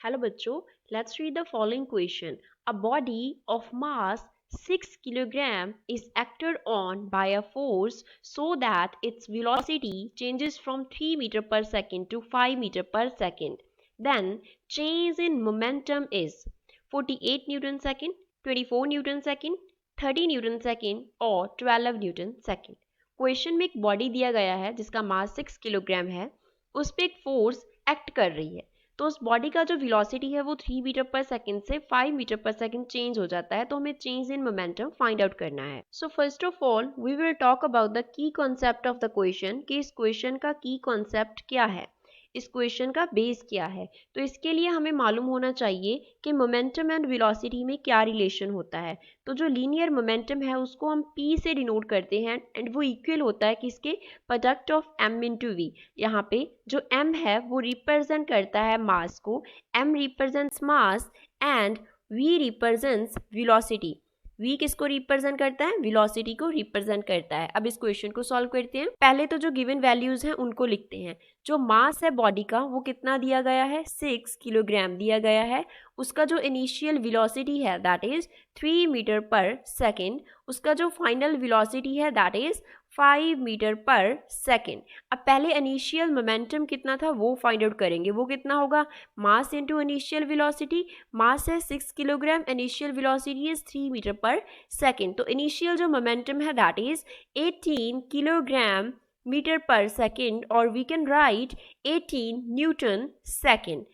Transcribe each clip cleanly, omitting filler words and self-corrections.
Hello बच्चों, let's read the following question. A body of mass 6 kg is acted on by a force so that its velocity changes from 3 meter per second to 5 meter per second. Then change in momentum is 48 Newton second, 24 Newton second, 30 Newton second और 12 Newton second. Question में एक body दिया गया है जिसका मास 6 kilogram है, उस पर एक फोर्स एक्ट कर रही है, तो उस बॉडी का जो वेलोसिटी है वो 3 मीटर पर सेकंड से 5 मीटर पर सेकंड चेंज हो जाता है, तो हमें change in momentum find out करना है. So first of all we will talk about the key concept of the question कि इस क्वेश्चन का की कॉन्सेप्ट क्या है, इस क्वेश्चन का बेस क्या है. तो इसके लिए हमें मालूम होना चाहिए कि मोमेंटम एंड वेलोसिटी में क्या रिलेशन होता है. तो जो लीनियर मोमेंटम है उसको हम p से डिनोट करते हैं एंड वो इक्वल होता है किसके, product of m into v. यहाँ पे जो m है वो रिप्रेजेंट करता है मास को, m represents mass and v represents velocity. v किसको रिप्रेजेंट करता है, वेलोसिटी को रिप्रेजेंट करता है. अब इस क्वेश्चन को सॉल्व करते हैं. पहले तो जो गिवन वैल्यूज हैं उनको लिखते हैं. जो मास है बॉडी का वो कितना दिया गया है, 6 किलोग्राम दिया गया है. उसका जो इनिशियल वेलोसिटी है that is 3 metre per second. उसका जो फाइनल वेलोसिटी है that is 5 metre per second. अब पहले इनिशियल मोमेंटम कितना था वो फाइंड आउट करेंगे. वो कितना होगा, mass into initial velocity. Mass है 6 kilogram, initial velocity is 3 metre per second. तो इनिशियल जो मोमेंटम है that is 18 kilogram metre per second और we can write 18 newton second.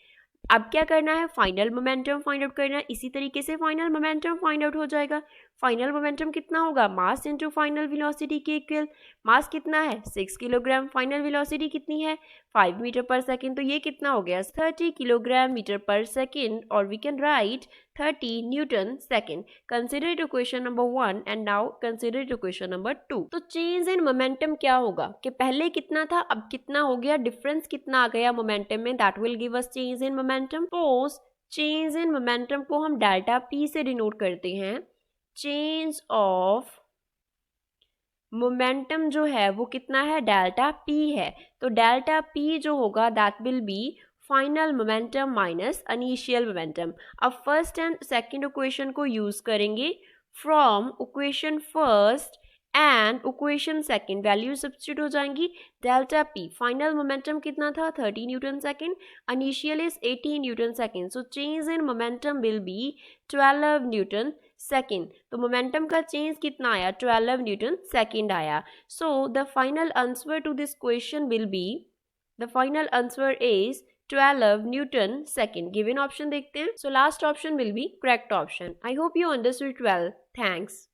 अब क्या करना है, फाइनल मोमेंटम फाइंड आउट करना है. इसी तरीके से फाइनल मोमेंटम फाइंड आउट हो जाएगा. फाइनल मोमेंटम कितना होगा, मास इनटू फाइनल वेलोसिटी के इक्वल. मास कितना है 6 किलोग्राम, फाइनल वेलोसिटी कितनी है 5 मीटर पर सेकेंड. तो ये कितना हो गया 30 किलोग्राम मीटर पर सेकेंड और we can write 30 newton second. Consider to question number 1 and now consider to question number 2. तो चेंज इन मोमेंटम क्या होगा कि पहले कितना था अब कितना हो गया, डिफरेंस कितना आ गया मोमेंटम में, that will give us change in momentum. Post change in momentum को हम डेल्टा पी से डिनोट करते हैं. चेंज ऑफ मोमेंटम जो है वो कितना है, डेल्टा पी है. तो डेल्टा पी जो होगा that will be final momentum minus initial momentum. अब फर्स्ट एंड सेकंड इक्वेशन को यूज करेंगे. From equation first and equation second value substitute हो जाएंगी. डेल्टा पी फाइनल मोमेंटम कितना था 30 newton second, initial is 18 newton second. So change in momentum will be 12 newton second. तो momentum का change कितना आया, 12 न्यूटन सेकेंड आया. So the final answer to this question will be, the final answer is 12 newton second. Given option देखते हैं. So last option will be correct option. I hope you understood 12. Thanks.